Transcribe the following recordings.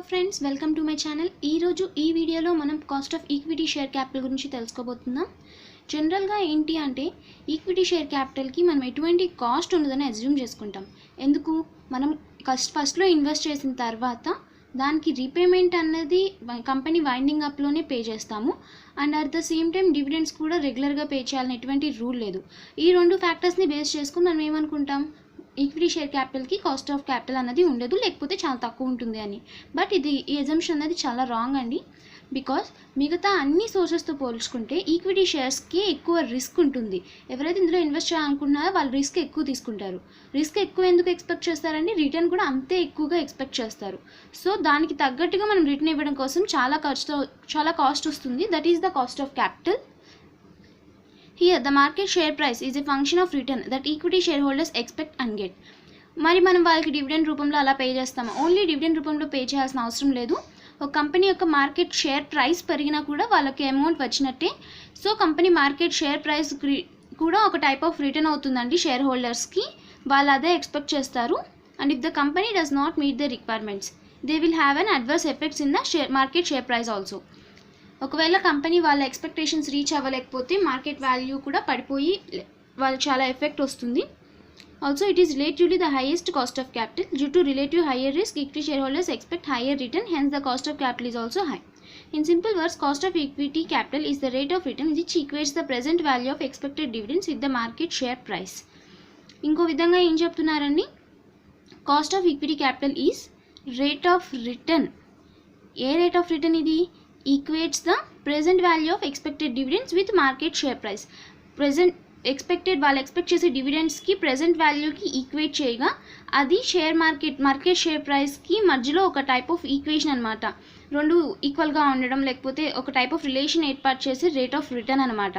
Friends, welcome to my channel. ఈరోజు ఈ వీడియోలో మనం cost of equity share capital గురించి తెలుసుకోబోతున్నాం. జనరల్గా ఏంటి అంటే ఈక్విటీ షేర్ క్యాపిటల్కి మనం ఎటువంటి కాస్ట్ ఉండదని అజ్యూమ్ చేసుకుంటాం. ఎందుకు? మనం ఫస్ట్లో ఇన్వెస్ట్ చేసిన తర్వాత దానికి రీపేమెంట్ అన్నది కంపెనీ వైండింగ్ అప్లోనే పే చేస్తాము. And at the same time dividends కూడా రెగ్యులర్గా పే చేయాలని ఎటువంటి రూల్ లేదు. ఈ రెండు ఫ్యాక్టర్స్ని బేస్ చేసుకుని మనం ఏమనుకుంటాం, ఈక్విటీ షేర్ క్యాపిటల్కి కాస్ట్ ఆఫ్ క్యాపిటల్ అన్నది ఉండదు, లేకపోతే చాలా తక్కువ ఉంటుంది అని. బట్ ఈ అజంప్షన్ అనేది చాలా రాంగ్ అండి. బికాస్ మిగతా అన్ని సోర్సెస్తో పోల్చుకుంటే ఈక్విటీ షేర్స్కి ఎక్కువ రిస్క్ ఉంటుంది. ఎవరైతే ఇందులో ఇన్వెస్ట్ చేయాలనుకుంటున్నారో వాళ్ళు రిస్క్ ఎక్కువ తీసుకుంటారు. రిస్క్ ఎక్కువ ఎందుకు ఎక్స్పెక్ట్ చేస్తారండి? రిటర్న్ కూడా అంతే ఎక్కువగా ఎక్స్పెక్ట్ చేస్తారు. సో దానికి తగ్గట్టుగా మనం రిటర్న్ ఇవ్వడం కోసం చాలా కాస్ట్ వస్తుంది. That is the cost of capital. Here, the market share price is a function of return that equity shareholders expect and get. మరి మనం వాళ్ళకి డివిడెండ్ రూపంలో అలా పే చేస్తాము. ఓన్లీ డివిడెండ్ రూపంలో పే చేయాల్సిన అవసరం లేదు. ఒక కంపెనీ యొక్క మార్కెట్ షేర్ ప్రైస్ పెరిగినా కూడా వాళ్ళకి అమౌంట్ వచ్చినట్టే. So company market share price కూడా ఒక టైప్ ఆఫ్ రిటర్న్ అవుతుందండి షేర్ హోల్డర్స్కి. వాళ్ళు అదే ఎక్స్పెక్ట్ చేస్తారు. And if the company does not meet the requirements, they will have an adverse effects in the market share price also. ఒకవేళ company వాళ్ళ expectations reach అవ్వలేకపోతే market value కూడా పడిపోయి వాళ్ళకి చాలా ఎఫెక్ట్ వస్తుంది. Also it is relatively the highest cost of capital. Due to relative hire risk, equity share holders expect hire return, hence the cost of capital is also high. In simple words, cost of equity capital is the rate of return which equates the present value of expected dividends with the market share price. ఇంకో విధంగా ఏం చెప్తున్నారండి? Cost of equity capital is rate of return. ఏ rate of return ఇది? Equates the present value of expected dividends with market share price. వాళ్ళు expect చేసే డివిడెండ్స్కి present వాల్యూకి equate చేయగా అది మార్కెట్ షేర్ ప్రైస్కి మధ్యలో ఒక టైప్ ఆఫ్ ఈక్వేషన్ అనమాట. రెండు ఈక్వల్గా ఉండడం, లేకపోతే ఒక టైప్ ఆఫ్ రిలేషన్ ఏర్పాటు చేసే రేట్ ఆఫ్ రిటర్న్ అనమాట.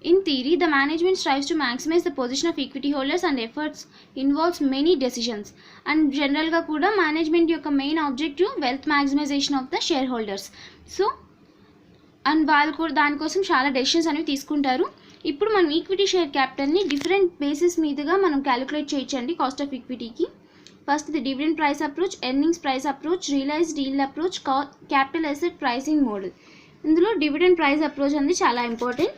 In theory, the management strives to maximize the position of equity holders and efforts involves many decisions. And generalగా కూడా మేనేజ్మెంట్ యొక్క main objective wealth maximisation of the shareholders. So and వాళ్ళు కూడా దానికోసం చాలా decisions అనేవి తీసుకుంటారు. ఇప్పుడు మనం ఈక్విటీ షేర్ క్యాపిటల్ని డిఫరెంట్ బేసిస్ మీదుగా మనం క్యాలిక్యులేట్ చేయొచ్చండి కాస్ట్ ఆఫ్ ఈక్విటీకి. ఫస్ట్ ఇది dividend price approach, earnings price approach, realised yield approach, capital asset pricing model. ఇందులో డివిడెండ్ ప్రైస్ అప్రోచ్ అనేది చాలా important.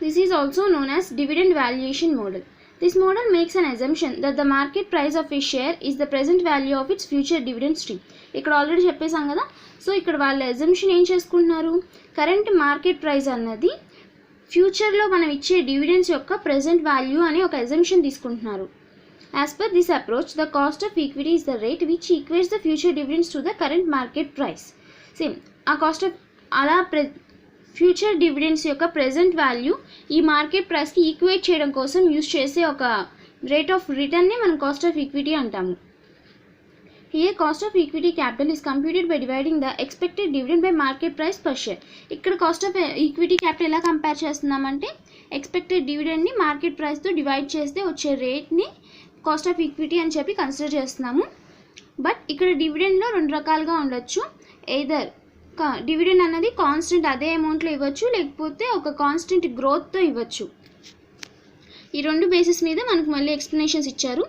This is also known as dividend valuation model. This model makes an assumption that the market price of a share is the present value of its future dividend stream. ఇక్కడ already చెప్పేసాం కదా. So ఇక్కడ వాళ్ళ assumption ఏం చేసుకుంటున్నారు? Current market price అన్నది ఫ్యూచర్లో మనం ఇచ్చే డివిడెండ్స్ యొక్క ప్రెజెంట్ వాల్యూ అనే ఒక అజంప్షన్ తీసుకుంటున్నారు. As per this approach, the cost of equity is the rate which equates the future dividends to the current market price. Same, ఆ కాస్ట్ ఆఫ్ అలా ఫ్యూచర్ డివిడెండ్స్ యొక్క ప్రెజెంట్ వాల్యూ ఈ market ప్రైస్కి equate చేయడం కోసం use చేసే ఒక rate of రిటర్న్ని మనం కాస్ట్ ఆఫ్ ఈక్విటీ అంటాము. Here cost of equity capital is computed by dividing the expected dividend by market price per share. ఇక్కడ కాస్ట్ ఆఫ్ ఈక్విటీ క్యాపిటల్ ఎలా కంపేర్ చేస్తున్నామంటే ఎక్స్పెక్టెడ్ డివిడెండ్ని మార్కెట్ ప్రైస్తో డివైడ్ చేస్తే వచ్చే రేట్ని కాస్ట్ ఆఫ్ ఈక్విటీ అని చెప్పి consider చేస్తున్నాము. బట్ ఇక్కడ డివిడెండ్లో రెండు రకాలుగా ఉండొచ్చు. ఎయిదర్ డివిడెండ్ అన్నది కాన్స్టెంట్ అదే అమౌంట్లో ఇవ్వచ్చు, లేకపోతే ఒక కాన్స్టెంట్ గ్రోత్తో ఇవ్వచ్చు. ఈ రెండు బేసిస్ మీద మనకు మళ్ళీ ఎక్స్ప్లెనేషన్స్ ఇచ్చారు.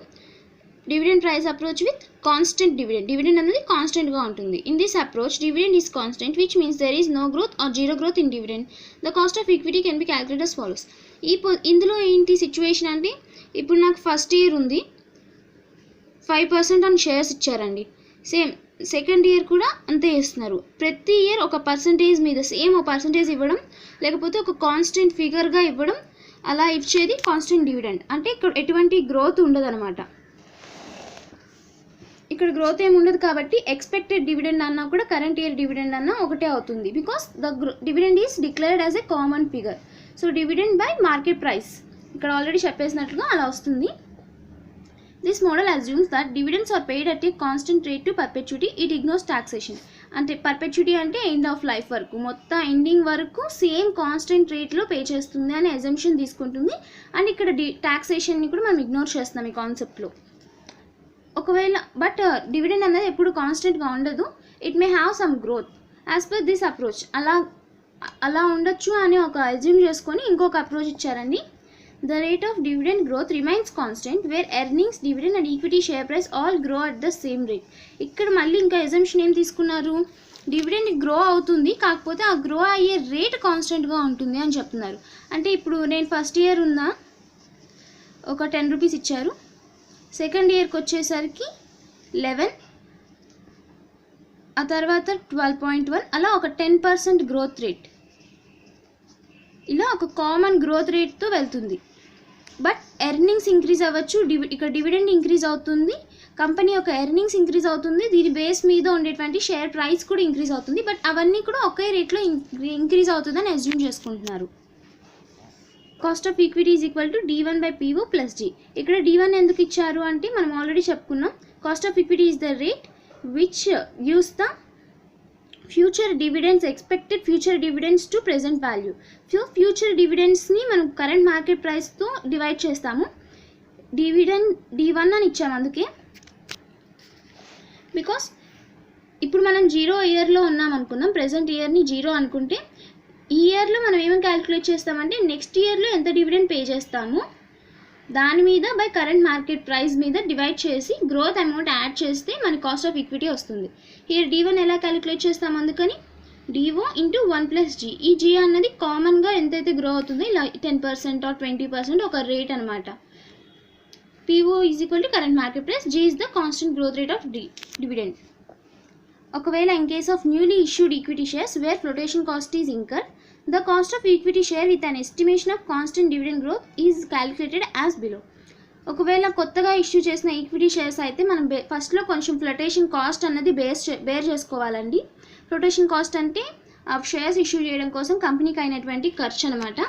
Dividend price approach with constant dividend అనేది కాన్స్టెంట్గా ఉంటుంది. In this approach dividend is constant which means there is no growth or zero growth in dividend. The cost of equity can be calculated as follows. ఇందులో ఏంటి situation అంటే, ఇప్పుడు నాకు first year ఉంది, 5% on shares ఇచ్చారండి. Same second year కూడా అంతే ఇస్తున్నారు. ప్రతి ఇయర్ ఒక పర్సంటేజ్ మీద సేమ్ ఒక పర్సంటేజ్ ఇవ్వడం, లేకపోతే ఒక కాన్స్టెంట్ ఫిగర్గా ఇవ్వడం, అలా ఇచ్చేది కాన్స్టెంట్ డివిడెండ్. అంటే ఇక్కడ ఎటువంటి గ్రోత్ ఉండదు అనమాట. ఇక్కడ గ్రోత్ ఏమి ఉండదు కాబట్టి ఎక్స్పెక్టెడ్ డివిడెండ్ అన్నా కూడా కరెంట్ ఇయర్ డివిడెండ్ అన్నా ఒకటే అవుతుంది. Because the dividend is declared as a common figure. So dividend by market price ఇక్కడ ఆల్రెడీ చెప్పేసినట్లుగా అలా వస్తుంది. This model assumes that dividends are paid at a constant rate to perpetuity. It ignores taxation. అంటే పర్పెచ్యుటీ అంటే end of life వరకు, మొత్తం ending వరకు same constant రేట్లో pay చేస్తుంది అనే అజంప్షన్ తీసుకుంటుంది. అండ్ ఇక్కడ టాక్సేషన్ని కూడా మనం ఇగ్నోర్ చేస్తున్నాం ఈ కాన్సెప్ట్లో. ఒకవేళ బట్ డివిడెండ్ అనేది ఎప్పుడు కాన్స్టెంట్గా ఉండదు. It may have some growth as per this approach. అలా ఉండొచ్చు అని ఒక అజ్యూమ్ చేసుకొని ఇంకొక అప్రోచ్ ఇచ్చారండి. The rate of dividend growth remains constant where earnings, dividend and equity share price all grow at the same rate. ఇక్కడ మళ్ళీ ఇంకా ఎజంప్షన్ ఏం తీసుకున్నారు, డివిడెండ్ గ్రో అవుతుంది కాకపోతే ఆ గ్రో అయ్యే రేట్ కాన్స్టెంట్గా ఉంటుంది అని చెప్తున్నారు. అంటే ఇప్పుడు నేను ఫస్ట్ ఇయర్ ఉన్న ఒక 10 రూపీస్ ఇచ్చారు, సెకండ్ ఇయర్కి వచ్చేసరికి 11, ఆ తర్వాత 12.1, అలా ఒక 10% గ్రోత్ రేట్, ఇలా ఒక కామన్ గ్రోత్ రేట్తో వెళ్తుంది. బట్ ఎర్నింగ్స్ ఇంక్రీజ్ అవ్వచ్చు, ఇక్కడ డివిడెండ్ ఇంక్రీజ్ అవుతుంది, కంపెనీ యొక్క ఎర్నింగ్స్ ఇంక్రీజ్ అవుతుంది, దీని బేస్ మీద ఉండేటువంటి షేర్ ప్రైస్ కూడా ఇంక్రీజ్ అవుతుంది. బట్ అవన్నీ కూడా ఒకే రేట్లో ఇంక్రీజ్ అవుతుందని అజ్యూమ్ చేసుకుంటున్నారు. Cost of equity is equal to D1/PO plus G. ఇక్కడ D1 ఎందుకు ఇచ్చారు అంటే మనం ఆల్రెడీ చెప్పుకున్నాం, cost of equity is the rate which gives the future dividends, expected future dividends to present value. So future డివిడెండ్స్ని మనం current market ప్రైస్తో divide చేస్తాము. డివిడెండ్ D1 అని ఇచ్చాము అందుకే, బికాస్ ఇప్పుడు మనం 0 ఇయర్లో ఉన్నాం అనుకుందాం, ప్రెజెంట్ ఇయర్ని 0 అనుకుంటే ఈ ఇయర్లో మనం ఏమేమి క్యాలిక్యులేట్ చేస్తామంటే నెక్స్ట్ ఇయర్లో ఎంత డివిడెండ్ పే చేస్తామో దాని మీద బై కరెంట్ మార్కెట్ ప్రైస్ మీద డివైడ్ చేసి గ్రోత్ అమౌంట్ యాడ్ చేస్తే మనకి కాస్ట్ ఆఫ్ ఈక్విటీ వస్తుంది. హియర్ D1 ఎలా క్యాలిక్యులేట్ చేస్తాం, అందుకని DO ఇంటూ 1 + G. ఈ G అన్నది కామన్గా ఎంతైతే గ్రో అవుతుందో ఇలా 10% ఆర్ 20% ఒక రేట్ అనమాట. PO is equal to current market price, G is the constant growth rate of dividend. ఒకవేళ in case of newly issued equity shares where flotation cost is incur, the cost of equity share with an estimation of constant dividend growth is calculated as below. ఒకవేళ కొత్తగా issue చేసిన equity shares అయితే మనం ఫస్ట్లో కొంచెం flotation cost అన్నది bear చేసుకోవాలండి. Flotation cost అంటే ఆ షేర్స్ ఇష్యూ చేయడం కోసం కంపెనీకి అయినటువంటి ఖర్చు అనమాట.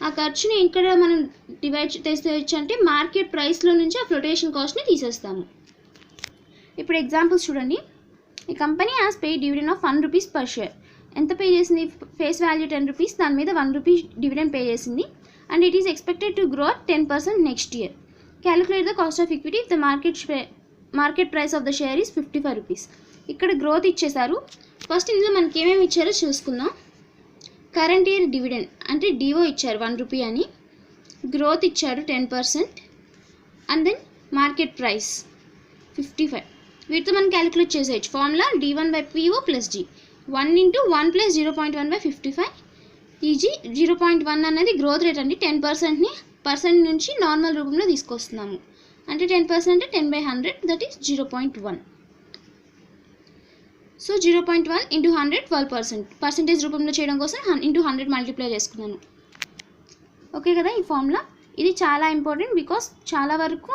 ఆ ఖర్చుని ఇక్కడ మనం డివైడ్ చేసేయచ్చు అంటే మార్కెట్ ప్రైస్లో నుంచి ఆ ఫ్లోటేషన్ కాస్ట్ని తీసేస్తాము. ఇప్పుడు ఎగ్జాంపుల్స్ చూడండి. ఈ company has pay dividend of 1 rupees per share. ఎంత పే చేసింది, ఫేస్ వాల్యూ 10 రూపీస్, దాని మీద 1 రూపీ డివిడెండ్ పే చేసింది. And it is expected to grow 10% next year. Calculate the cost of equity if the market price of the share is 55 rupees. ఇక్కడ growth ఇచ్చేసారు. First ఇందులో మనకి ఏమేమి ఇచ్చారో చూసుకుందాం. కరెంట్ ఇయర్ డివిడెండ్ అంటే DO ఇచ్చారు 1 రూపీ అని, గ్రోత్ ఇచ్చారు 10%, అండ్ దెన్ మార్కెట్ ప్రైస్ 55. వీటితో మనం క్యాలిక్యులేట్ చేసేయచ్చు. Formula D1/PO plus G. 1 × 1 + 0.1/55 easy. 0.1 అనేది గ్రోత్ రేట్ అండి. 10%ని పర్సెంట్ నుంచి నార్మల్ రూపంలో తీసుకొస్తున్నాము. అంటే 10% అంటే 10/100, దట్ ఈస్ 0.1. సో 0.1 × 100 12%. పర్సెంటేజ్ రూపంలో చేయడం కోసం × 100 మల్టిప్లై చేసుకున్నాను. ఓకే కదా ఈ ఫార్ములా. ఇది చాలా ఇంపార్టెంట్ బికాస్ చాలా వరకు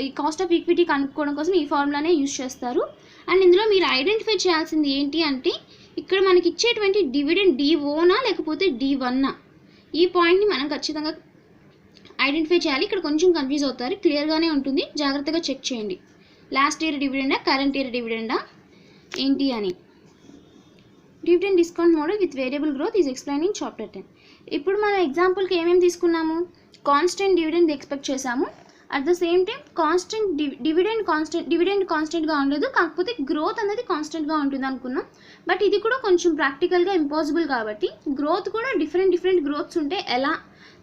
ఈ కాస్ట్ ఆఫ్ ఈక్విటీ కనుక్కోవడం కోసం ఈ ఫార్ములానే యూజ్ చేస్తారు. అండ్ ఇందులో మీరు ఐడెంటిఫై చేయాల్సింది ఏంటి అంటే ఇక్కడ మనకి ఇచ్చేటువంటి డివిడెండ్ DOనా లేకపోతే D1నా, ఈ పాయింట్ని మనం ఖచ్చితంగా ఐడెంటిఫై చేయాలి. ఇక్కడ కొంచెం కన్ఫ్యూజ్ అవుతారు, క్లియర్గానే ఉంటుంది, జాగ్రత్తగా చెక్ చేయండి. లాస్ట్ ఇయర్ డివిడెండా కరెంట్ ఇయర్ డివిడెండా ఏంటి అని. Dividend discount model with variable growth is explain in chapter 10. ఇప్పుడు మనం ఎగ్జాంపుల్కి ఏమేమి తీసుకున్నాము, కాన్స్టెంట్ డివిడెండ్ ఎక్స్పెక్ట్ చేసాము. At the same time constant dividend కాన్స్టెంట్గా ఉండదు, కాకపోతే గ్రోత్ అనేది కాన్స్టెంట్గా ఉంటుంది అనుకున్నాం. బట్ ఇది కూడా కొంచెం ప్రాక్టికల్గా ఇంపాసిబుల్ కాబట్టి గ్రోత్ కూడా డిఫరెంట్ గ్రోత్స్ ఉంటే ఎలా,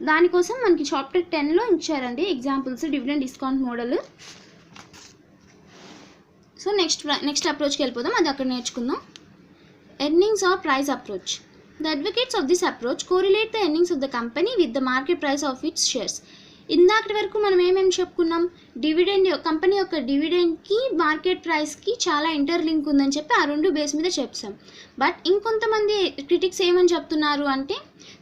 దానికోసం మనకి చాప్టర్ 10లో ఇచ్చారండి examples dividend discount model. So next అప్రోచ్కి వెళ్ళిపోదాం, అది అక్కడ నేర్చుకుందాం. Earnings or price approach. The advocates of this approach correlate the earnings of the company with the market price of its shares. ఇందాకటి వరకు మనం ఏమేమి చెప్పుకున్నాం, డివిడెండ్ కంపెనీ యొక్క డివిడెండ్కి మార్కెట్ ప్రైస్కి చాలా ఇంటర్లింక్ ఉందని చెప్పి ఆ రెండు బేస్ మీద చెప్తాం. బట్ ఇంకొంతమంది క్రిటిక్స్ ఏమని చెప్తున్నారు అంటే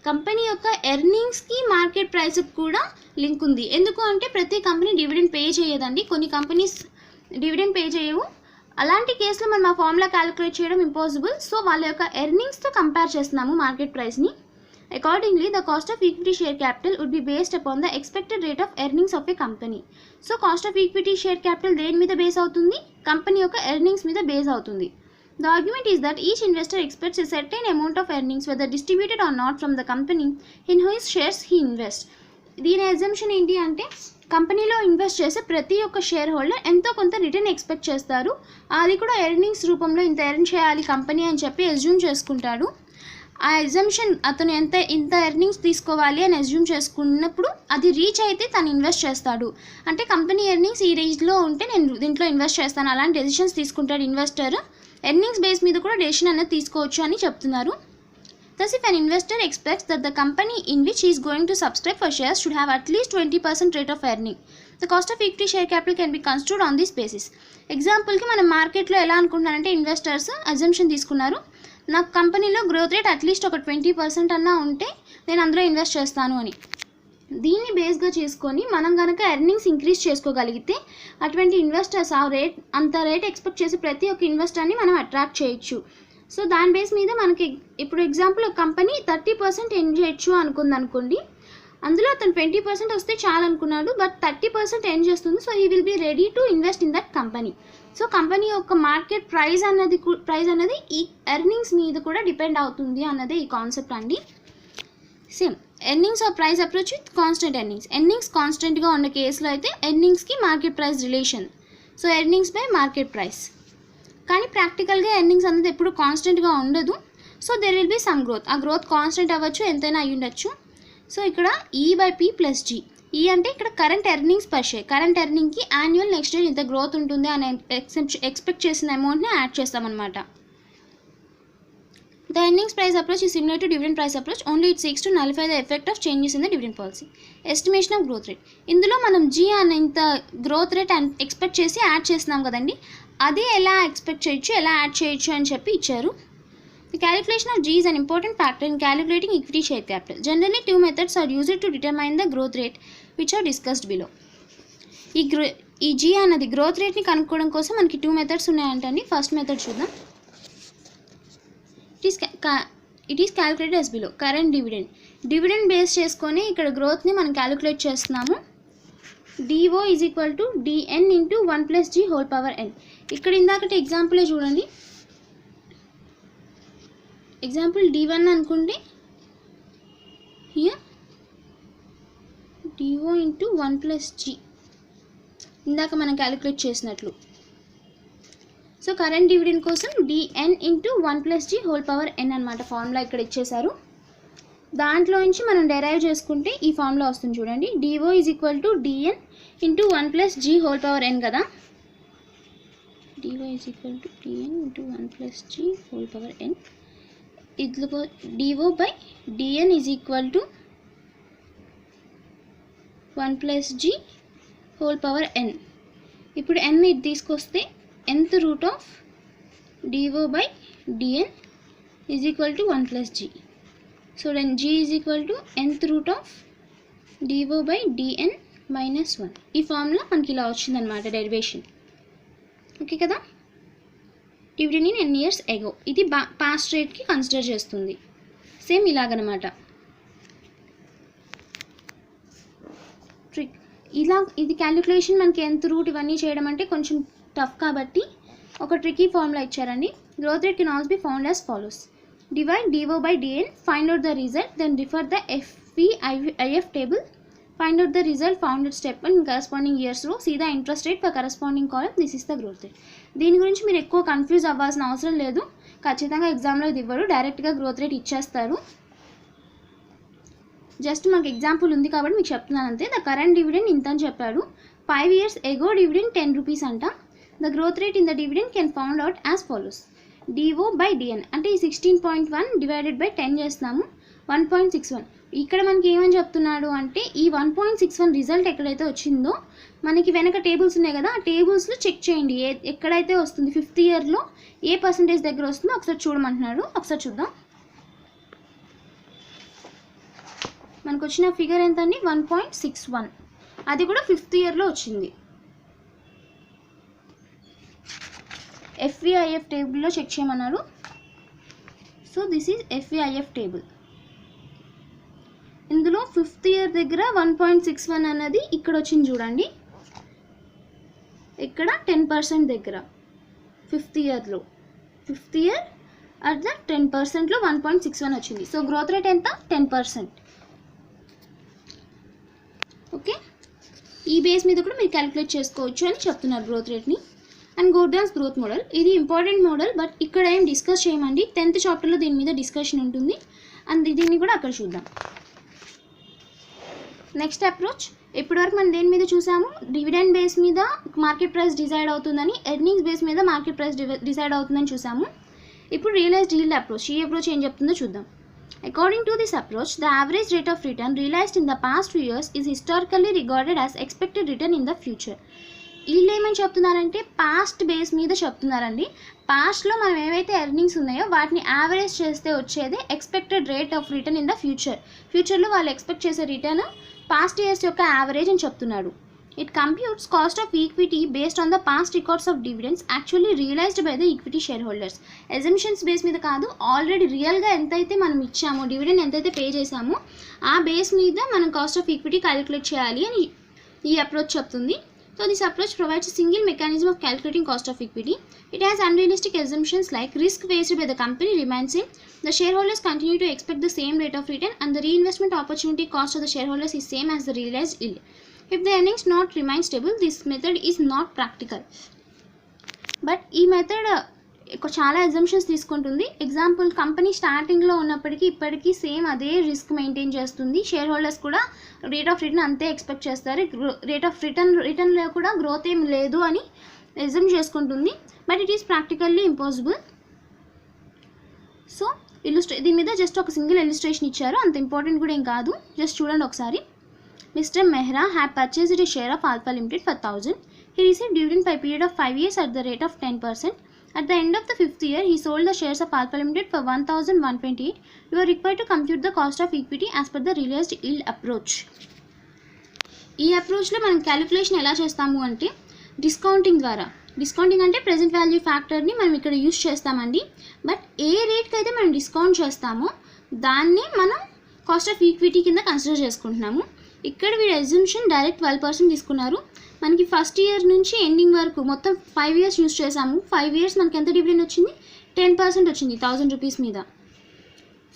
కంపెనీ యొక్క ఎర్నింగ్స్కి మార్కెట్ ప్రైస్కి కూడా లింక్ ఉంది. ఎందుకు అంటే ప్రతి కంపెనీ డివిడెండ్ పే చేయదండి, కొన్ని కంపెనీస్ డివిడెండ్ పే చేయవు. అలాంటి కేసులో మనం ఆ ఫార్ములా క్యాలిక్యులేట్ చేయడం ఇంపాసిబుల్. సో వాళ్ళ యొక్క ఎర్నింగ్స్తో కంపేర్ చేస్తున్నాము market ప్రైస్ని. Accordingly, the cost of equity share capital would be based upon the expected rate of earnings of a company. So, cost of equity share capital దేని మీద base అవుతుంది, company యొక్క earnings మీద base అవుతుంది. The argument is that each investor expects a certain amount of earnings whether distributed or not from the company in whose shares he invests. దీని assumption ఏంటి అంటే కంపెనీలో ఇన్వెస్ట్ చేసే ప్రతి ఒక్క షేర్ హోల్డర్ ఎంతో కొంత రిటర్న్ ఎక్స్పెక్ట్ చేస్తారు. అది కూడా ఎర్నింగ్స్ రూపంలో ఇంత ఎర్న్ చేయాలి కంపెనీ అని చెప్పి అజ్యూమ్ చేసుకుంటాడు. ఆ ఎగ్జంప్షన్ అతను ఇంత ఎర్నింగ్స్ తీసుకోవాలి అని అజ్యూమ్ చేసుకున్నప్పుడు అది రీచ్ అయితే తను ఇన్వెస్ట్ చేస్తాడు. అంటే కంపెనీ ఎర్నింగ్స్ ఈ రేంజ్లో ఉంటే నేను దీంట్లో ఇన్వెస్ట్ చేస్తాను అలాంటి డెసిషన్స్ తీసుకుంటాడు ఇన్వెస్టర్. ఎర్నింగ్స్ బేస్ మీద కూడా డెసిషన్ అనేది తీసుకోవచ్చు అని చెప్తున్నారు. Thus, if an investor expects that the company in which he is going to subscribe for shares should have at least 20% rate of earning, the cost of equity share capital can be considered on this basis. ఎగ్జాంపుల్కి మనం మార్కెట్లో ఎలా అనుకుంటున్నారంటే investors assumption తీసుకున్నారు, నాకు కంపెనీలో growth rate at least ఒక 20% అన్నా ఉంటే నేను అందులో ఇన్వెస్ట్ చేస్తాను అని. దీన్ని బేస్గా చేసుకొని మనం కనుక ఎర్నింగ్స్ ఇంక్రీజ్ చేసుకోగలిగితే అటువంటి ఇన్వెస్టర్స్ అంత రేట్ ఎక్స్పెక్ట్ చేసి ప్రతి ఒక్క ఇన్వెస్టర్ని మనం అట్రాక్ట్ చేయొచ్చు. సో దాని బేస్ మీద మనకి ఇప్పుడు ఎగ్జాంపుల్ ఒక కంపెనీ 30% ఎర్న్ చేయొచ్చు అనుకోండి, అందులో అతను 20% వస్తే చాలు అనుకున్నాడు, బట్ 30% ఎర్న్ చేస్తుంది. So he will be ready to invest in that company. So company యొక్క మార్కెట్ ప్రైస్ అనేది ఈ ఎర్నింగ్స్ మీద కూడా డిపెండ్ అవుతుంది అన్నదే ఈ కాన్సెప్ట్ అండి. Same earnings or price approach with constant earnings కాన్స్టెంట్గా ఉన్న కేసులో అయితే ఎర్నింగ్స్కి market price relation, so earnings by market price. కానీ ప్రాక్టికల్గా ఎర్నింగ్స్ అనేది ఎప్పుడు కాన్స్టెంట్గా ఉండదు. So there will be some growth, ఆ గ్రోత్ కాన్స్టెంట్ అవ్వచ్చు, ఎంతైనా అయ్యి ఉండొచ్చు. సో ఇక్కడ E/P + G, ఈ అంటే ఇక్కడ current earnings per share, current ఎర్నింగ్కి యాన్యువల్ నెక్స్ట్ ఇయర్ ఇంత గ్రోత్ ఉంటుంది అని ఎక్స్పెక్ట్ చేసిన అమౌంట్ని యాడ్ చేస్తామన్నమాట. The earnings price approach is similar to dividend price approach, only it seeks to nullify the effect of changes in the dividend policy. Estimation of growth rate, ఇందులో మనం G అనే ఇంత growth rate expect చేసి add చేస్తున్నాం కదండి, అది ఎలా expect చేయొచ్చు, ఎలా యాడ్ చేయొచ్చు అని చెప్పి ఇచ్చారు. The calculation of G is an important factor in calculating equity share capital. Generally, two methods are used to determine the growth rate, which are discussed below. ఈ G అన్నది గ్రోత్ రేట్ని కనుక్కోవడం కోసం మనకి 2 మెథడ్స్ ఉన్నాయంటండి. ఫస్ట్ మెథడ్ చూద్దాం. It is calculated as below. Current dividend base చేసుకొని ఇక్కడ గ్రోత్ని మనం calculate చేస్తున్నాము. DO is equal to DN into 1 plus G whole power n. ఇక్కడ ఇందాకటి ఎగ్జాంపులే చూడండి, ఎగ్జాంపుల్ D1 అనుకుంటే here DO into 1 plus G ఇందాక మనం క్యాలిక్యులేట్ చేసినట్లు. సో కరెంట్ డివిడెండ్ కోసం DN into 1 plus G whole power n అనమాట ఫార్ములా ఇక్కడ ఇచ్చేసారు. దాంట్లో నుంచి మనం డెరైవ్ చేసుకుంటే ఈ ఫార్ములా వస్తుంది చూడండి. DO is equal to DN into 1 plus G whole power n కదా. DO is equal to DN into 1 plus G whole power n. ఇదిలో DO by DN is equal to 1 plus G whole power n. ఇప్పుడు n ఇది తీసుకొస్తే nth root of DO by DN is equal to 1 plus G. So then G is equal to nth root of DO by DN minus 1. ఈ formula మనకి ఇలా వచ్చిందనమాట derivation. Okay కదా. Dividend in n years ago, ఇది past రేట్కి consider చేస్తుంది. Same ఇలాగనమాట. ఇది క్యాలిక్యులేషన్ మనకి nth రూట్ ఇవన్నీ చేయడం అంటే కొంచెం టఫ్ కాబట్టి ఒక ట్రికీ ఫార్ములా ఇచ్చారండి. Growth rate can also be found as follows. Divide DO by DN, find out the result, then refer the FVIF table, find out the result found at step 1 in corresponding years row, see the interest rate per corresponding column, this is the growth rate. దీని గురించి మీరు ఎక్కువ confuse అవ్వాల్సిన అవసరం లేదు, ఖచ్చితంగా ఎగ్జామ్లో ఇది ఇవ్వరు, డైరెక్ట్గా గ్రోత్ రేట్ ఇచ్చేస్తారు. జస్ట్ మాకు ఎగ్జాంపుల్ ఉంది కాబట్టి మీకు చెప్తున్నాను అంతే. ద కరెంట్ డివిడెండ్ ఇంత అని చెప్పాడు. 5 years ago డివిడెండ్ 10 rupees అంట. The growth rate in the dividend can found out as follows. DO by DN అంటే ఈ 16.1 డివైడెడ్ బై 10 చేస్తున్నాము, 1.61. ఇక్కడ మనకి ఏమని చెప్తున్నాడు అంటే ఈ 1.61 రిజల్ట్ ఎక్కడైతే వచ్చిందో మనకి వెనక టేబుల్స్ ఉన్నాయి కదా, ఆ టేబుల్స్లో చెక్ చేయండి ఎక్కడైతే వస్తుంది 5th ఇయర్లో ఏ పర్సంటేజ్ దగ్గర వస్తుందో ఒకసారి చూడమంటున్నాడు. ఒకసారి చూద్దాం. మనకు వచ్చిన ఫిగర్ ఎంత అండి, 1.61. అది కూడా 5th ఇయర్లో వచ్చింది. FVIF టేబుల్లో చెక్ చేయమన్నారు. So this is FVIF table. ఇందులో 5th ఇయర్ దగ్గర 1.61 అన్నది ఇక్కడ వచ్చింది చూడండి, ఇక్కడ 10% దగ్గర 5th ఇయర్లో 5th ఇయర్ అట్ ద 10%లో 1.61 వచ్చింది. సో గ్రోత్ రేట్ ఎంత, 10%. ఓకే, ఈ బేస్ మీద కూడా మీరు క్యాలిక్యులేట్ చేసుకోవచ్చు అని చెప్తున్నారు గ్రోత్ రేట్ని. అండ్ గోర్డాన్స్ గ్రోత్ మోడల్, ఇది ఇంపార్టెంట్ మోడల్ బట్ ఇక్కడ ఏం డిస్కస్ చేయమండి, 10th చాప్టర్లో దీని మీద డిస్కషన్ ఉంటుంది అండ్ దీన్ని కూడా అక్కడ చూద్దాం. నెక్స్ట్ అప్రోచ్, ఇప్పటివరకు మనం దేని మీద చూసాము, డివిడెండ్ బేస్ మీద మార్కెట్ ప్రైస్ డిసైడ్ అవుతుందని, ఎర్నింగ్స్ బేస్ మీద మార్కెట్ ప్రైస్ డిసైడ్ అవుతుందని చూసాము. ఇప్పుడు రియలైజ్డ్ yield అప్రోచ్, ఈ అప్రోచ్ ఏం చెప్తుందో చూద్దాం. According to this approach, the average rate of return realized in the past few years is historically regarded as expected return in the future. వీళ్ళు ఏమని చెప్తున్నారంటే పాస్ట్ బేస్ మీద చెప్తున్నారండి. పాస్ట్లో మనం ఏవైతే ఎర్నింగ్స్ ఉన్నాయో వాటిని యావరేజ్ చేస్తే వచ్చేది expected rate of return in the ఫ్యూచర్లో వాళ్ళు ఎక్స్పెక్ట్ చేసే రిటర్న్ పాస్ట్ ఇయర్స్ యొక్క యావరేజ్ అని చెప్తున్నాడు. It computes cost of equity based on the past records of dividends actually realised by the equity share holders. Assumptions base మీద కాదు, already రియల్గా ఎంతైతే మనం ఇచ్చామో, డివిడెండ్ ఎంతైతే పే చేసామో ఆ బేస్ మీద మనం కాస్ట్ ఆఫ్ ఈక్విటీ క్యాలిక్యులేట్ చేయాలి అని ఈ అప్రోచ్ చెప్తుంది. So this approach provides a single mechanism of calculating cost of equity. It has unrealistic assumptions like risk faced by the company remains same, the shareholders continue to expect the same rate of return, and the reinvestment opportunity cost of the shareholders is same as the realized yield. If the earnings not remain stable, this method is not practical. But ఈ method చాలా exemptions తీసుకుంటుంది. Example, company స్టార్టింగ్లో ఉన్నప్పటికీ ఇప్పటికీ same అదే risk maintain చేస్తుంది. Share holders కూడా rate of return అంతే ఎక్స్పెక్ట్ చేస్తారు. రేట్ ఆఫ్ రిటర్న్లో కూడా గ్రోత్ ఏం లేదు అని ఎగ్జామ్ చేసుకుంటుంది. But it is practically impossible. So దీని మీద జస్ట్ ఒక సింగిల్ ఇల్లుస్ట్రేషన్ ఇచ్చారు, అంత ఇంపార్టెంట్ కూడా ఏం కాదు. జస్ట్ చూడండి ఒకసారి. Mr. Mehra had purchased a share of Alpha Limited for 1000. He received dividend for a period of 5 years at the rate of 10%. At the end of the 5th year, he sold the shares of Alpha Limited for 1128. You are required to compute the cost of equity as per the realized yield approach. ఈ అప్రోచ్లో మనం calculation ఎలా చేస్తాము అంటే discounting ద్వారా. Discounting అంటే present value ఫ్యాక్టర్ని మనం ఇక్కడ use చేస్తామండి. బట్ ఏ రేట్కి అయితే మనం డిస్కౌంట్ చేస్తామో దాన్ని మనం కాస్ట్ ఆఫ్ ఈక్విటీ కింద కన్సిడర్ చేసుకుంటున్నాము. ఇక్కడ వీడు ఎగ్జంప్షన్ డైరెక్ట్ 12% తీసుకున్నారు. మనకి ఫస్ట్ ఇయర్ నుంచి ఎండింగ్ వరకు మొత్తం 5 years యూస్ చేసాము. 5 years మనకి ఎంత డివిడెండ్ వచ్చింది, 10% వచ్చింది 1000 రూపీస్ మీద.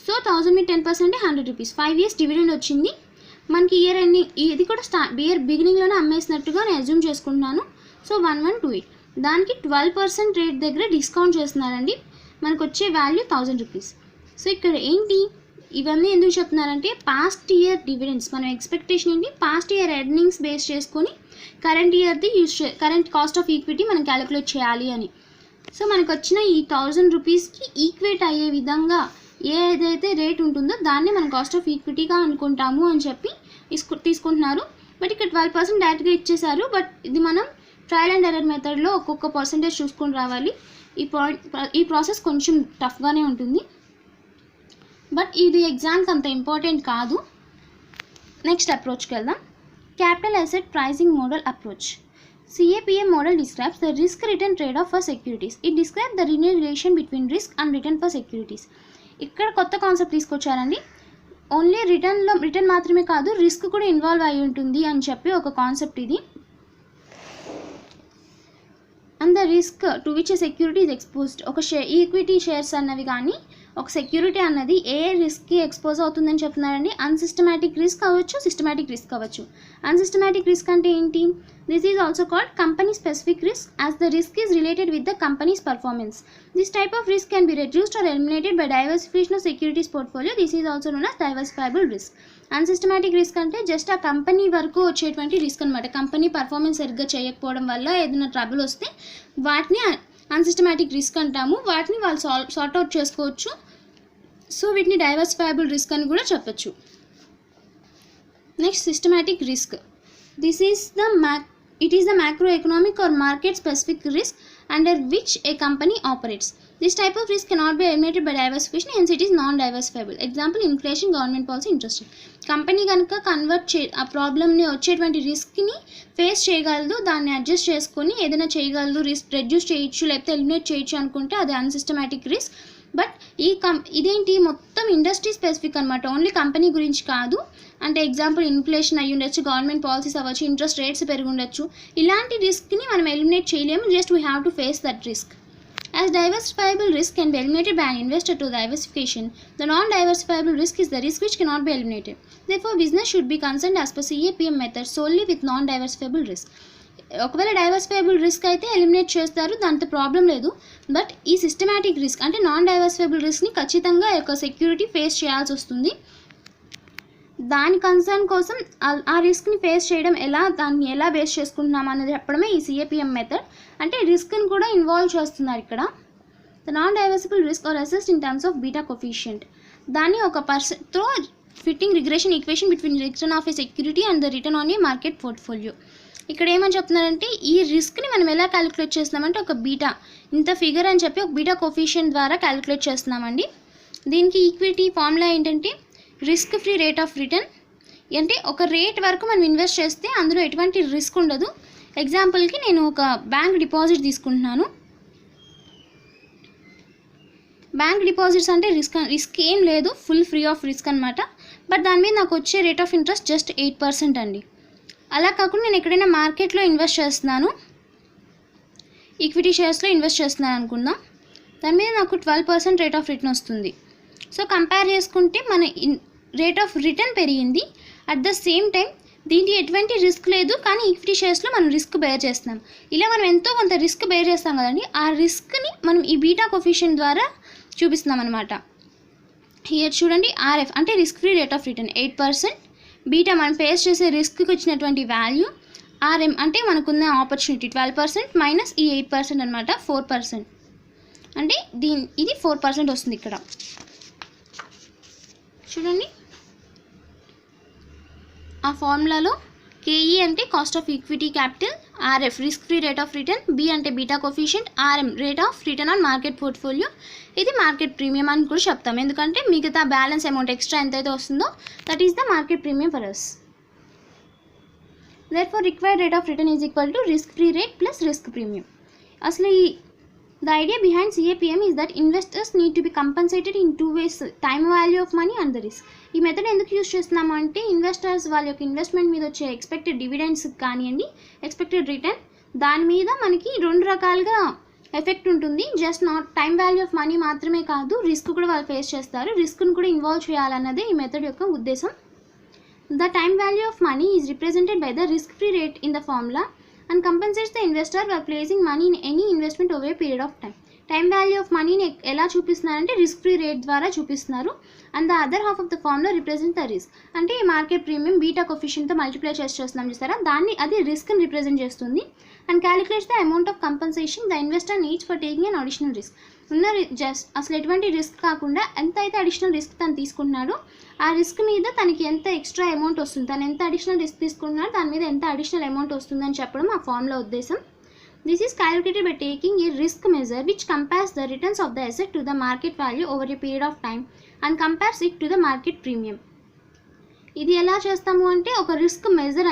సో 1000 మీద 10% 100 రూపీస్, 5 years డివిడెండ్ వచ్చింది. మనకి ఇయర్ ఎండింగ్ ఇది కూడా ఇయర్ బిగినింగ్లోనే అమ్మేసినట్టుగా నేను అజ్యూమ్ చేసుకుంటున్నాను. సో 1128, దానికి 12% రేట్ దగ్గర డిస్కౌంట్ చేస్తున్నారండి. మనకు వచ్చే వాల్యూ 1000 రూపీస్. సో ఇక్కడ ఏంటి, ఇవన్నీ ఎందుకు చెప్తున్నారంటే పాస్ట్ ఇయర్ డివిడెండ్స్ మనం ఎక్స్పెక్టేషన్ ఏంటి, పాస్ట్ ఇయర్ ఎర్నింగ్స్ బేస్ చేసుకొని కరెంట్ ఇయర్ది కరెంట్ కాస్ట్ ఆఫ్ ఈక్విటీ మనం క్యాలిక్యులేట్ చేయాలి అని. సో మనకు వచ్చిన ఈ 1000 రూపీస్కి ఈక్వేట్ అయ్యే విధంగా ఏదైతే రేట్ ఉంటుందో దాన్ని మనం కాస్ట్ ఆఫ్ ఈక్విటీగా అనుకుంటాము అని చెప్పి తీసుకుంటున్నారు. బట్ ఇక్కడ 12% డైరెక్ట్గా ఇచ్చేసారు. బట్ ఇది మనం ట్రయల్ అండ్ ఎర్రర్ మెథడ్లో ఒక్కొక్క పర్సంటేజ్ చూసుకొని రావాలి. ఈ ప్రాసెస్ కొంచెం టఫ్గానే ఉంటుంది. బట్ ఇది ఎగ్జామ్కి అంత ఇంపార్టెంట్ కాదు. నెక్స్ట్ అప్రోచ్కి వెళ్దాం. Capital asset pricing model approach. CAPM model describes the risk return trade-off for securities. It describes the linear relation between risk and return for securities. ఇక్కడ కొత్త కాన్సెప్ట్ తీసుకొచ్చారండి. ఓన్లీ రిటర్న్ మాత్రమే కాదు, రిస్క్ కూడా involve అయి ఉంటుంది అని చెప్పి ఒక కాన్సెప్ట్ ఇది. And the risk to which a security is exposed, ఒక ఈక్విటీ షేర్స్ అన్నవి కానీ ఒక సెక్యూరిటీ అన్నది ఏ రిస్క్కి ఎక్స్పోజ్ అవుతుందని చెప్తున్నారండి. అన్సిస్టమాటిక్ రిస్క్ అవ్వచ్చు, సిస్టమాటిక్ రిస్క్ అవ్వచ్చు. అన్సిస్టమాటిక్ రిస్క్ అంటే ఏంటి, this is also called company specific risk as the risk is related with the company's performance. This type of risk can be reduced or eliminated by diversification of securities portfolio. This is also known as diversifiable risk. Unsystematic risk అంటే just ఆ company వరకు వచ్చేటువంటి risk అనమాట. Company performance సరిగ్గా చేయకపోవడం వల్ల ఏదైనా trouble వస్తే వాటిని అన్సిస్టమాటిక్ రిస్క్ అంటాము. వాటిని వాళ్ళు సార్ట్ అవుట్ చేసుకోవచ్చు. సో వీటిని డైవర్సిఫైబుల్ రిస్క్ అని కూడా చెప్పచ్చు. Next systematic risk. It is the macroeconomic or market specific risk under which a company operates. This type of risk cannot be eliminated by diversification, hence it is non-diversifiable. Example, inflation, government policy, interest rate. Company కనుక ఆ ప్రాబ్లమ్ని వచ్చేటువంటి రిస్క్ని face చేయగలదు, దాన్ని adjust చేసుకొని ఏదైనా చేయగలదు, risk reduce చేయొచ్చు లేకపోతే ఎలిమినేట్ చేయొచ్చు అనుకుంటే అది అన్సిస్టమాటిక్ రిస్క్. బట్ ఇదేంటి మొత్తం ఇండస్ట్రీ స్పెసిఫిక్ అనమాట, ఓన్లీ కంపెనీ గురించి కాదు. అంటే ఎగ్జాంపుల్ ఇన్ఫ్లేషన్ అయ్యి ఉండొచ్చు, గవర్నమెంట్ పాలసీస్ అవ్వచ్చు, ఇంట్రెస్ట్ రేట్స్ పెరిగి ఉండొచ్చు. ఇలాంటి రిస్క్ని మనం ఎలిమినేట్ చేయలేము, just we have to face that risk. As diversifiable risk can be eliminated by an investor to diversification, the non-diversifiable risk is the risk which cannot be eliminated. Therefore, business should be concerned as per CAPM method solely with non-diversifiable risk. ఒకవేళ డైవర్సిఫైబుల్ risk అయితే eliminate చేస్తారు, దాంతో problem లేదు. But ఈ systematic risk అంటే non డైవర్సిఫైబుల్ రిస్క్ని ఖచ్చితంగా ఒక security face చేయాల్సి వస్తుంది. దాని కన్సర్న్ కోసం ఆ రిస్క్ని ఫేస్ చేయడం ఎలా, దాన్ని ఎలా బేస్ చేసుకుంటున్నాం అనేది చెప్పడమే ఈ CAPM మెథడ్. అంటే రిస్క్ని కూడా ఇన్వాల్వ్ చేస్తున్నారు ఇక్కడ. The non diversifiable risk are assessed in terms of beta coefficient. దాన్ని ఒక పర్సన్తో fitting regression equation between return of a security and the return on a market portfolio. ఇక్కడ ఏమని చెప్తున్నారంటే ఈ రిస్క్ని మనం ఎలా క్యాలిక్యులేట్ చేస్తున్నామంటే ఒక బీటా ఇంత ఫిగర్ అని చెప్పి ఒక బీటా కోఫిషియంట్ ద్వారా క్యాలిక్యులేట్ చేస్తున్నామండి. దీనికి ఈక్విటీ ఫార్ములా ఏంటంటే risk free rate of return. అంటే ఒక రేట్ వరకు మనం ఇన్వెస్ట్ చేస్తే అందులో ఎటువంటి రిస్క్ ఉండదు. ఎగ్జాంపుల్కి నేను ఒక బ్యాంక్ డిపాజిట్ తీసుకుంటున్నాను. బ్యాంక్ డిపాజిట్స్ అంటే రిస్క్ ఏం లేదు, ఫుల్ ఫ్రీ ఆఫ్ రిస్క్ అనమాట. బట్ దాని మీద నాకు వచ్చే రేట్ ఆఫ్ ఇంట్రెస్ట్ జస్ట్ 8% అండి. అలా కాకుండా నేను ఎక్కడైనా మార్కెట్లో ఇన్వెస్ట్ చేస్తున్నాను, ఈక్విటీ షేర్స్లో ఇన్వెస్ట్ చేస్తున్నాను అనుకుందాం, దాని మీద నాకు 12% రేట్ ఆఫ్ రిటర్న్ వస్తుంది. సో కంపేర్ చేసుకుంటే మన రేట్ ఆఫ్ రిటర్న్ పెరిగింది, అట్ ద సేమ్ టైం దీనికి ఎటువంటి రిస్క్ లేదు, కానీ ఈక్విటీ షేర్స్లో మనం రిస్క్ బేర్ చేస్తున్నాం. ఇలా మనం ఎంతో కొంత రిస్క్ బేర్ చేస్తాం కదండి, ఆ రిస్క్ని మనం ఈ బీటా కోఫిషియంట్ ద్వారా చూపిస్తున్నాం అనమాట. హియర్ చూడండి, RF అంటే risk free rate of return 8%, beta మనం ఫేస్ చేసే రిస్క్కి వచ్చినటువంటి వాల్యూ, RM అంటే మనకున్న ఆపర్చునిటీ 12% మైనస్ ఈ 8% అనమాట 4%. అంటే ఇది 4% వస్తుంది ఇక్కడ చూడండి. ఆ ఫార్ములాలో KE అంటే cost of equity capital, RF risk free rate of return, B అంటే beta coefficient, RM rate of return on market portfolio. ఇది మార్కెట్ ప్రీమియం అని కూడా చెప్తాం, ఎందుకంటే మిగతా బ్యాలెన్స్ అమౌంట్ ఎక్స్ట్రా ఎంతైతే వస్తుందో that is the market premium for us. Therefore required rate of return is equal to risk free rate plus risk premium. అసలు the idea behind CAPM is that investors need to be compensated in two ways, time value of money and the risk. ఈ method ఎందుకు use చేస్తున్నాము అంటే investors వాళ్ళ యొక్క investment మీద వచ్చే expected dividends కానివ్వండి, ఎక్స్పెక్టెడ్ రిటర్న్, దాని మీద మనకి రెండు రకాలుగా ఎఫెక్ట్ ఉంటుంది. Just not time value of money మాత్రమే కాదు, రిస్క్ కూడా వాళ్ళు ఫేస్ చేస్తారు, రిస్క్ను కూడా ఇన్వాల్వ్ చేయాలన్నదే ఈ మెథడ్ యొక్క ఉద్దేశం. The time value of money is represented by the risk-free rate in the formula and compensates the investor by placing money in any investment over a period of time. Time value of money ని ఎలా చూపిస్తున్నారంటే risk free rate ద్వారా చూపిస్తున్నారు. And the other half of the formula represent the risk. అంటే ఈ market premium beta కోఫిషియంట్తో multiply చేస్తున్నాం చూస్తారా, అది రిస్క్ని represent చేస్తుంది. And calculates the amount of compensation the investor needs for taking an additional risk. అసలు ఎటువంటి రిస్క్ కాకుండా ఎంత అయితే అడిషనల్ రిస్క్ తను తీసుకుంటున్నాడో ఆ రిస్క్ మీద తనకి ఎంత ఎక్స్ట్రా అమౌంట్ వస్తుంది, తను ఎంత అడిషనల్ రిస్క్ తీసుకుంటున్నాడో దాని మీద ఎంత అడిషనల్ అమౌంట్ వస్తుందని చెప్పడం ఆ ఫార్ములా ఉద్దేశం. This is calculated by taking a risk measure which compares the returns of the asset to the market value over a period of time and compares it to the market premium. ఇది ఎలా చేస్తాము అంటే ఒక risk measure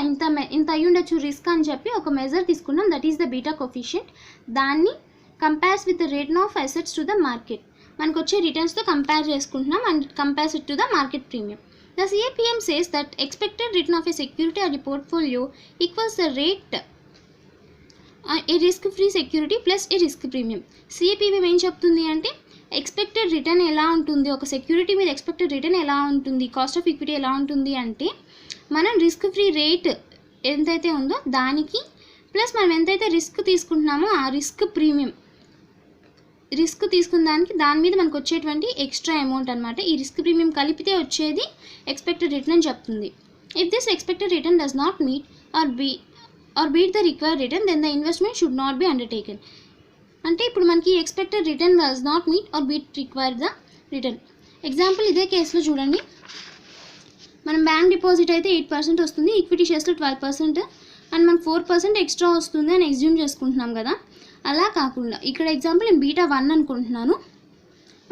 ఇంత అయ్యి ఉండొచ్చు risk అని చెప్పి ఒక మెజర్ తీసుకున్నాం, that is the beta coefficient. దాన్ని compares with the return of assets to the market, మనకు వచ్చే రిటర్న్స్తో కంపేర్ చేసుకుంటున్నాం and compares it to the market premium. The CAPM says that expected return of a security or a portfolio equals the rate A risk free security plus A risk premium. CAPM ఏం చెప్తుంది అంటే expected return ఎలా ఉంటుంది, ఒక security మీద expected return ఎలా ఉంటుంది, cost of equity ఎలా ఉంటుంది అంటే మనం రిస్క్ ఫ్రీ రేట్ ఎంతైతే ఉందో దానికి ప్లస్ మనం ఎంతైతే రిస్క్ తీసుకుంటున్నామో ఆ రిస్క్ ప్రీమియం, రిస్క్ తీసుకున్న దాని మీద మనకు వచ్చేటువంటి ఎక్స్ట్రా అమౌంట్ అనమాట. ఈ రిస్క్ ప్రీమియం కలిపితే వచ్చేది ఎక్స్పెక్టెడ్ రిటర్న్ అని చెప్తుంది. If this expected return does not meet or beat the required return, then the investment should not be undertaken. అంటే ఇప్పుడు మనకి expected return does not meet or beat require the return. Example ఇదే కేసులో చూడండి, మనం bank deposit అయితే 8% వస్తుంది, equity షేర్స్లో 12% and మనకు 4% ఎక్స్ట్రా వస్తుంది అని ఎగ్జ్యూమ్ చేసుకుంటున్నాం కదా. అలా కాకుండా ఇక్కడ ఎగ్జాంపుల్ నేను బీటా 1 అనుకుంటున్నాను,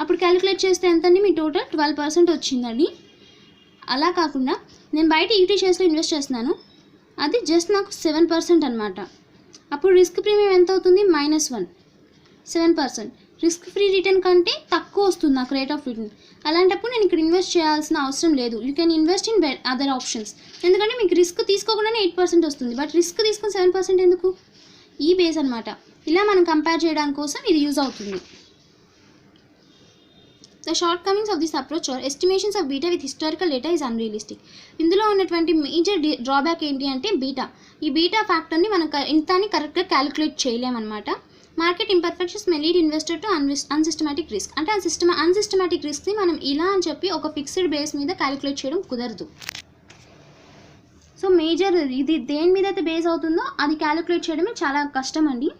అప్పుడు క్యాలిక్యులేట్ చేస్తే ఎంతండి మీ టోటల్ 12% వచ్చిందండి. అలా కాకుండా నేను బయట ఈక్విటీ షేర్స్లో ఇన్వెస్ట్ చేస్తున్నాను, అది జస్ట్ నాకు 7% అనమాట. అప్పుడు రిస్క్ ప్రీమియం ఎంత అవుతుంది -1, 7%. రిస్క్ ఫ్రీ రిటర్న్ కంటే తక్కువ వస్తుంది నాకు రేట్ ఆఫ్ రిటర్న్. అలాంటప్పుడు నేను ఇక్కడ ఇన్వెస్ట్ చేయాల్సిన అవసరం లేదు, you can invest in other options. ఎందుకంటే మీకు రిస్క్ తీసుకోకుండానే 8% వస్తుంది, బట్ రిస్క్ తీసుకుని 7% ఎందుకు, ఈ బేస్ అనమాట. ఇలా మనం కంపేర్ చేయడానికి కోసం ఇది యూజ్ అవుతుంది. The shortcomings of this approach are estimations of beta with historical data is unrealistic. ఇందులో ఉన్నటువంటి మేజర్ డ్రాబ్యాక్ ఏంటి అంటే బీటా. ఈ బీటా ఫ్యాక్టర్ని మనం ఇంతని కరెక్ట్గా క్యాలిక్యులేట్ చేయలేమన్నమాట. Market imperfections may lead investor to unsystematic risk. అంటే అన్సిస్టమాటిక్ రిస్క్ని మనం ఇలా అని చెప్పి ఒక ఫిక్స్డ్ బేస్ మీద క్యాలిక్యులేట్ చేయడం కుదరదు. సో మేజర్ ఇది దేని మీద అయితే బేస్ అవుతుందో అది క్యాలిక్యులేట్ చేయడమే చాలా కష్టం అండి.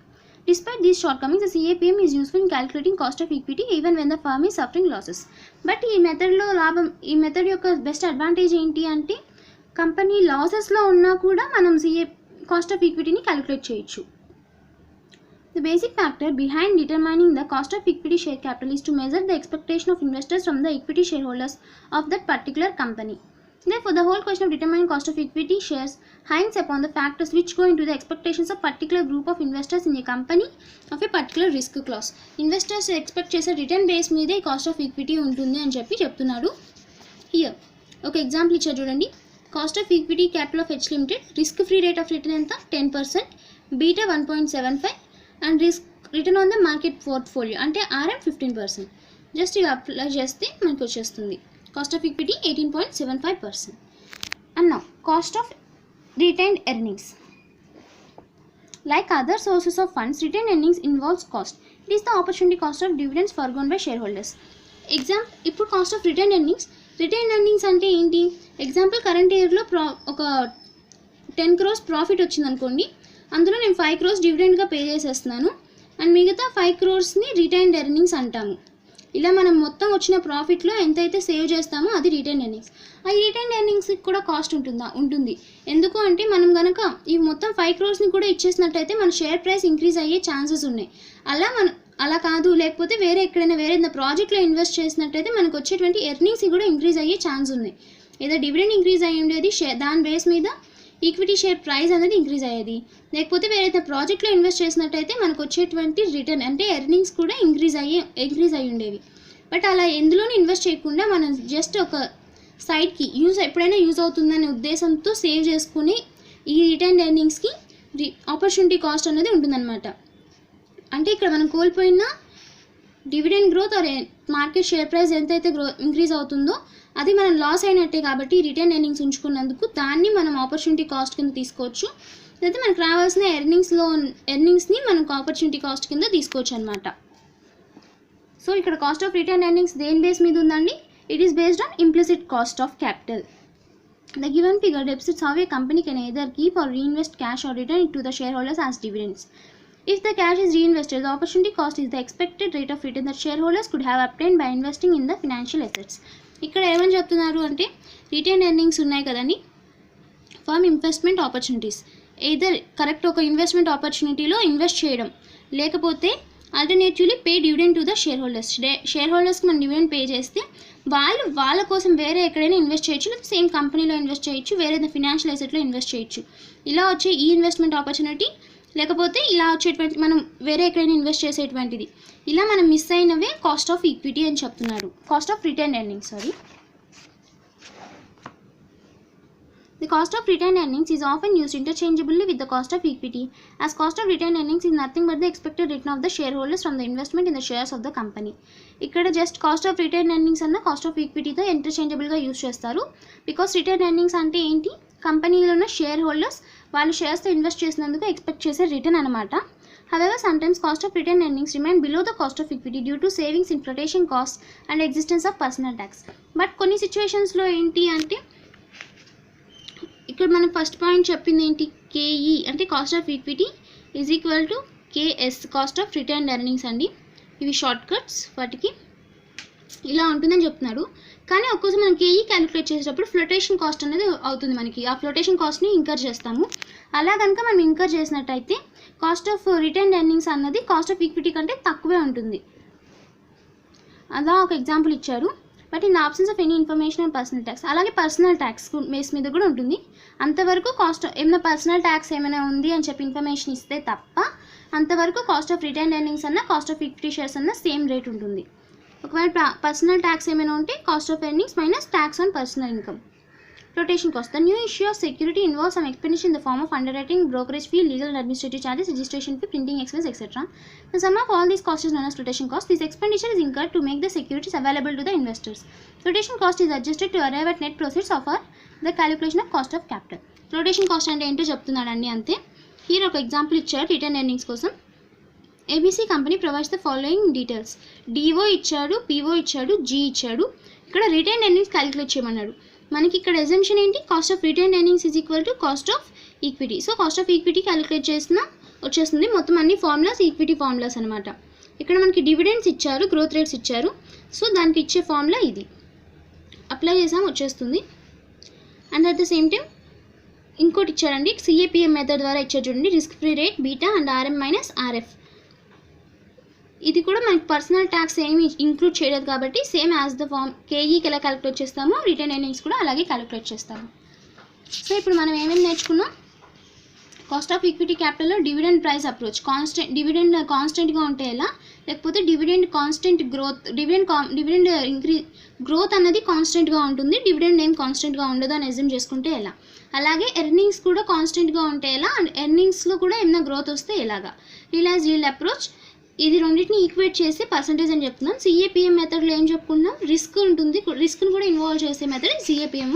Despite these shortcomings, the CAPM is useful in calculating cost of equity even when the firm is suffering losses. But ఈ మెథడ్ యొక్క బెస్ట్ అడ్వాంటేజ్ ఏంటి అంటే కంపెనీ లాసెస్లో ఉన్నా కూడా మనం కాస్ట్ ఆఫ్ ఈక్విటీని క్యాలిక్యులేట్ చేయొచ్చు. The basic factor behind determining the cost of equity share capital is to measure the expectation of investors from the equity shareholders of that particular company. Therefore, the whole question of determining cost of equity shares hangs upon the factors which go into the expectations of particular group of investors in a company of a particular risk class. Investors expect చేసే return base మీదే cost of equity ఉంటుంది అని చెప్తున్నాడు. Here ఒక example ఇచ్చారు చూడండి. Cost of equity capital of H limited risk free rate of return ఎంత 10%, beta 1.75 and risk return on the market portfolio అంటే ఆర్ఎం 15%. జస్ట్ ఇవి అప్లై చేస్తే మనకు వచ్చేస్తుంది. Cost of equity 18.75%. And now, cost of retained earnings. Like other sources of funds, retained earnings involves cost. It is the opportunity cost of dividends forgone by shareholders. ఇప్పుడు cost of retain earnings అంటే ఏంటి? Example current ఇయర్లో ఒక 10 crores profit వచ్చింది అనుకోండి. అందులో నేను 5 crores డివిడెండ్గా pay చేసేస్తున్నాను అండ్ మిగతా 5 crores రిటైన్డ్ ఎర్నింగ్స్ అంటాము. ఇలా మనం మొత్తం వచ్చిన ప్రాఫిట్లో ఎంతైతే సేవ్ చేస్తామో అది రిటైన్ ఎర్నింగ్స్. ఆ రిటైన్ ఎర్నింగ్స్కి కూడా కాస్ట్ ఉంటుంది. ఎందుకు అంటే మనం కనుక ఈ మొత్తం 5 crores కూడా ఇచ్చేసినట్టయితే మన షేర్ ప్రైస్ ఇంక్రీజ్ అయ్యే ఛాన్సెస్ ఉన్నాయి. అలా కాదు, లేకపోతే వేరే ప్రాజెక్ట్లో ఇన్వెస్ట్ చేసినట్టయితే మనకు వచ్చేటువంటి ఎర్నింగ్స్ కూడా ఇంక్రీజ్ అయ్యే ఛాన్స్ ఉన్నాయి. ఏదో డివిడెండ్ ఇంక్రీజ్ అయ్యి ఉండేది, దాని బేస్ మీద ఈక్విటీ షేర్ ప్రైస్ అనేది ఇంక్రీజ్ అయ్యేది. లేకపోతే వేరే ప్రాజెక్ట్లో ఇన్వెస్ట్ చేసినట్టయితే మనకు వచ్చేటువంటి రిటర్న్ అంటే ఎర్నింగ్స్ కూడా ఇంక్రీజ్ అయ్యి ఉండేవి. బట్ అలా ఎందులోనూ ఇన్వెస్ట్ చేయకుండా మనం జస్ట్ ఒక సైడ్కి ఎప్పుడైనా యూజ్ అవుతుందనే ఉద్దేశంతో సేవ్ చేసుకుని ఈ రిటర్న్ ఎర్నింగ్స్కి ఆపర్చునిటీ కాస్ట్ అనేది ఉంటుందన్నమాట. అంటే ఇక్కడ మనం కోల్పోయిన dividend growth or market share price ఎంతైతే ఇంక్రీజ్ అవుతుందో అది మనం లాస్ అయినట్టే. కాబట్టి రిటర్న్ ఎర్నింగ్స్ ఉంచుకున్నందుకు దాన్ని మనం ఆపర్చునిటీ కాస్ట్ కింద తీసుకోవచ్చు. అయితే మనకు రావాల్సిన ఎర్నింగ్స్ని మనకు ఆపర్చునిటీ కాస్ట్ కింద తీసుకోవచ్చు అనమాట. సో ఇక్కడ కాస్ట్ ఆఫ్ రిటర్న్ ఎర్నింగ్స్ దేని బేస్ మీద ఉందండి? It is based on implicit cost of capital. The given figure depicts how a company can either keep or reinvest cash or return it to the shareholders as dividends. If the cash is reinvested, the opportunity cost is the expected rate of return that shareholders could have obtained by investing in the financial assets. ఇక్కడ ఏమని చెప్తున్నారు అంటే retain earnings ఉన్నాయి కదండి, firm investment opportunities. Either correct ఒక investment ఆపర్చునిటీలో invest చేయడం, లేకపోతే alternatively pay dividend to the షేర్హోల్డర్స్కి మనం డివిడెండ్ పే చేస్తే వాళ్ళ కోసం వేరే ఎక్కడైనా ఇన్వెస్ట్ చేయొచ్చు, లేదా సేమ్ కంపెనీలో ఇన్వెస్ట్ చేయొచ్చు, వేరే ఫినాన్షియల్ అసెట్లో ఇన్వెస్ట్ చేయొచ్చు. ఇలా వచ్చే ఈ ఇన్వెస్ట్మెంట్ ఆపర్చునిటీ, లేకపోతే ఇలా వచ్చేటువంటి మనం వేరే ఎక్కడైనా ఇన్వెస్ట్ చేసేటువంటిది, ఇలా మనం మిస్ అయినవే కాస్ట్ ఆఫ్ ఈక్విటీ అని చెప్తున్నారు. Cost of retain earnings The cost of retained earnings is often used interchangeably with the cost of equity, as cost of retained earnings is nothing but the expected return of the shareholders from the investment in the shares of the company. ఇక్కడ just cost of retain earnings అన్న cost of ఈక్విటీతో ఇంటర్చేంజబుల్గా use చేస్తారు. Because retain earnings అంటే ఏంటి? కంపెనీలో ఉన్న share holders వాళ్ళు షేర్స్తో invest చేసినందుకు ఎక్స్పెక్ట్ చేసే రిటర్న్ అనమాట. However, sometimes cost of retained earnings remain below the cost of equity due to savings in flotation costs and existence of personal tax. But కొన్ని సిచ్యువేషన్స్లో ఏంటి అంటే ఇక్కడ మనం ఫస్ట్ పాయింట్ చెప్పింది ఏంటి? కేఈ అంటే cost of equity is equal to KS cost of retained earnings అండి. ఇవి షార్ట్ కట్స్, వాటికి ఇలా ఉంటుందని చెప్తున్నాడు. కానీ ఒక్కోసారి మనం కేఈ క్యాలిక్యులేట్ చేసేటప్పుడు ఫ్లోటేషన్ కాస్ట్ అనేది అవుతుంది. మనకి ఆ ఫ్లోటేషన్ కాస్ట్ని ఇంకర్ చేస్తాము. అలా కనుక మనం ఇంకర్ చేసినట్టయితే కాస్ట్ ఆఫ్ రిటైన్డ్ ఎర్నింగ్స్ అన్నది కాస్ట్ ఆఫ్ ఈక్విటీ కంటే తక్కువే ఉంటుంది. అలా ఒక ఎగ్జాంపుల్ ఇచ్చారు. But in the absence of any information on personal tax, అలాగే పర్సనల్ ట్యాక్స్ బేస్ మీద కూడా ఉంటుంది. అంతవరకు కాస్ట్ ఏమైనా పర్సనల్ ట్యాక్స్ ఏమైనా ఉంది అని చెప్పి ఇన్ఫర్మేషన్ ఇస్తే తప్ప అంతవరకు కాస్ట్ ఆఫ్ రిటైన్డ్ ఎర్నింగ్స్ అన్న కాస్ట్ ఆఫ్ ఈక్విటీ షేర్స్ అన్న సేమ్ రేట్ ఉంటుంది. ఒకవేళ పర్సనల్ ట్యాక్స్ ఏమైనా ఉంటే cost of earnings minus tax on personal income. Flotation cost. The new issue of security involves some expenditure in the form of underwriting, brokerage fee, legal and administrative charges, registration fee, printing expense, etc. The sum of all these costs is known as flotation cost. This expenditure is incurred to make the securities available to the investors. Flotation cost is adjusted to arrive at net proceeds of the calculation of cost of capital. Flotation cost అంటే ఏంటో చెప్తున్నాడండి అంతే. Here ఒక example ఇచ్చాడు return earnings కోసం. ABC company provides the following details. DO ఇచ్చాడు, PO ఇచ్చాడు, G ఇచ్చాడు. ఇక్కడ రిటర్న్ ఎర్నింగ్స్ క్యాలిక్యులేట్ చేయమన్నాడు. మనకి ఇక్కడ ఎజంప్షన్ ఏంటి? Cost of return earnings is equal to cost of equity. So cost of equity calculate చేసిన వచ్చేస్తుంది. మొత్తం అన్ని ఫార్ములాస్ ఈక్విటీ ఫార్ములాస్ అనమాట. ఇక్కడ మనకి డివిడెండ్స్ ఇచ్చారు, గ్రోత్ రేట్స్ ఇచ్చారు. సో దానికి ఇచ్చే ఫార్ములా ఇది అప్లై చేసాము వచ్చేస్తుంది. And at the same time ఇంకోటి ఇచ్చారండి, సిఏపిఎం మెథడ్ ద్వారా ఇచ్చారు చూడండి, risk free rate beta and RM minus RF. ఇది కూడా మనకి పర్సనల్ ట్యాక్స్ ఏమి ఇంక్లూడ్ చేయలేదు కాబట్టి సేమ్ యాజ్ ద ఫార్మ్ కేఈకి ఎలా క్యాలిక్యులేట్ చేస్తామో రిటర్న్ ఎర్నింగ్స్ కూడా అలాగే క్యాలిక్యులేట్ చేస్తాము. సో ఇప్పుడు మనం ఏమేమి నేర్చుకున్నాం? కాస్ట్ ఆఫ్ ఈక్విటీ క్యాపిటల్లో డివిడెండ్ ప్రైస్ అప్రోచ్, డివిడెండ్ కాన్స్టెంట్గా ఉంటే ఎలా, లేకపోతే dividend constant growth, dividend growth అన్నది కాన్స్టెంట్గా ఉంటుంది, డివిడెండ్ ఏం కాన్స్టెంట్గా ఉండదు అని అజ్యూమ్ చేసుకుంటే ఎలా, అలాగే ఎర్నింగ్స్ కూడా కాన్స్టెంట్గా ఉంటే ఎలా, అండ్ ఎర్నింగ్స్లో కూడా ఏమైనా గ్రోత్ వస్తే ఎలాగా. రియలైజ్ రీల్ అప్రోచ్, ఇది రెండింటిని ఈక్వేట్ చేసి పర్సంటేజ్ అని చెప్తున్నాం. సిఏపిఎం మెథడ్లో ఏం చెప్పుకున్నాం? రిస్క్ ఉంటుంది, రిస్క్ని కూడా ఇన్వాల్వ్ చేసే method CAPM.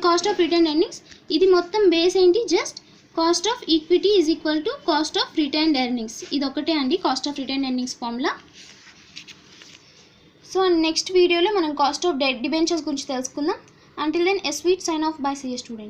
Cost of return earnings, ఇది మొత్తం బేస్ ఏంటి? Just cost of equity is equal to cost of return earnings. ఇది ఒకటే అండి cost of return earnings formula. So next వీడియోలో మనం కాస్ట్ ఆఫ్ డెట్ డిబెంచర్స్ గురించి తెలుసుకుందాం. Until then, a sweet sign off by CA student.